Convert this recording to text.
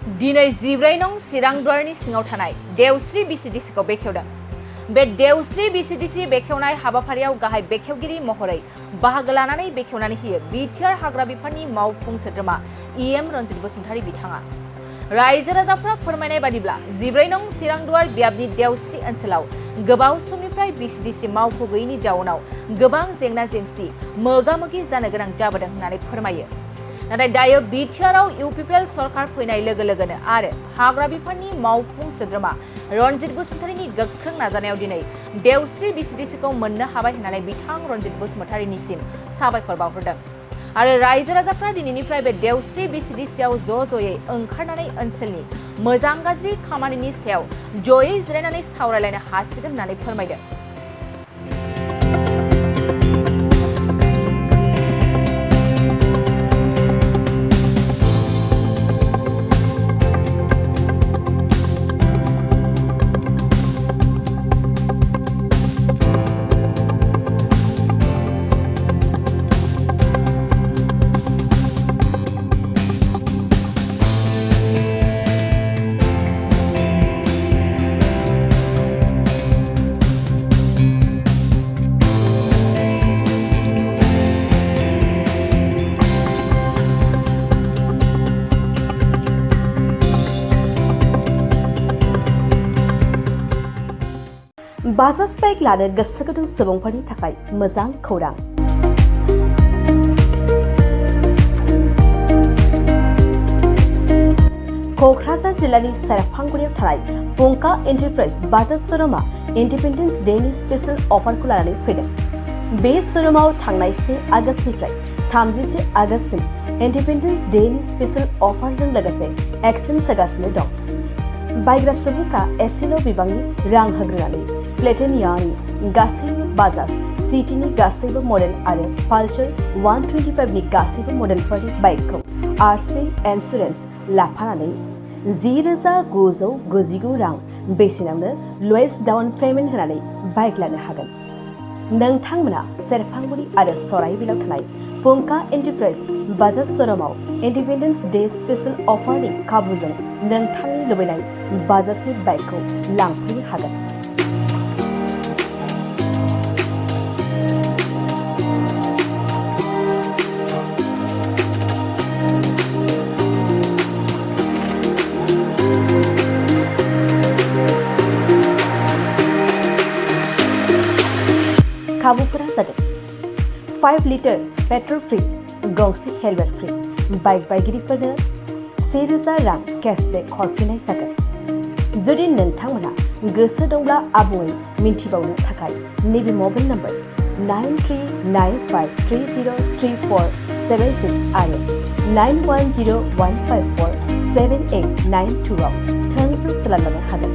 दिनै 14 नं चिरां दुवारनि सिङाव थानाय देवस्रि Vcdc बेखेवदों। बे देवस्रि Vcdc बेखेवनाय हाबाफारियाव गाहाय बेखेवगिरि महरै बाहागो लानानै बेखेवनानै होयो बिटिआर हाग्रा बिफाननि मावफुं सोद्रोमा EM रनजित बसुमतारी बिथाङा। रायजो राजाफ्रा फोरमायनाय बादिब्ला 14 नं चिरां दुवार बियाबनि देवस्रि ओनसोलाव गोबाव समनिफ्राय Vcdc मावख' गैयैनि जाउनाव गोबां जेंना जेंसि मोगा-मोगि जानो गोनां जाबोदों होननानै फोरमायो। नाथाय दायो बिटिआरआव UPPL सरकार फैनाय लोगो लोगोनो आरो हाग्रा बिफाननि मावफुं सोद्रोमा रनजित बसुमतारीनि गोख्रों नाजानायाव दिनै देवस्रि Vcdc मोननो हाबाय होननानै बिथां रनजित बसुमतारीनिसिम साबायखर बावहरदों। आरो रायजो राजाफ्रा दिनैनिफ्राय बे देवस्रि Vcdcआव ज'यै ओंखारनानै ओनसोलनि मोजां गाज्रि खामानिनि सायाव ज'यै जिरायनानै सावरायलायनो हासिगोन होननानै फोरमायदों। बाजाज बाइक लानो गोसो गुदुं सुबुंफोरनि थाखाय मोजां खौरां। क'क्राझार जिल्लानि सेरफांगुरियाव थानाय पंका एन्टारप्राइज बाजाज श'रुमआ इन्डिपेन्डेन्स डेनि स्पेशल अफारखौ लानानै फैदों। बे श'रुमाव थांनाय 1 आगस्तनिफ्राय 31 आगस्तसिम इन्डिपेन्डेन्स डेनि स्पेशल अफारजों लोगोसे एक्सचेन्ज होगासिनो दं। बायग्रा सुबुंफ्रा एसेल' बिबांनि रां होग्रोनानै प्लेटिनियानि गासैबो बाजाज सिटीनि गासैबो मडेल आरो पालसार 125 नि गासैबो मडेलफोरनि बाइकखौ RC इन्सुरेन्स लाफानानै 10,999 रां बेसेनावनो लवेस्ट डाउन पेमेन्ट होनानै बाइक लानो हागोन। नोंथांमोना सेरफांगुरि आरो सराइबिलाव थानाय पंका एन्टारप्राइज बाजाज श'रुमाव इन्डिपेन्डेन्स डे स्पेशल अफारनि खाबुजों नोंथांनि लुबैनाय बाजाजनि बाइकखौ लांफैनो हागोन। खाबुफोरा जादों 5 लिटार पेट्रल फ्री, गंसे हेलमेट फ्री, बाइक बायगिरिफोरनो 1,000 रां केशबेक हरफिननाय जागोन। जुदि नोंथांमोना गोसो दंब्ला आबुङै मिन्थिबावनो थाखाय नैबे मबाइल नम्बर 9395303476 आरो 9101547892 आव थोंजों सोलायनो हागोन।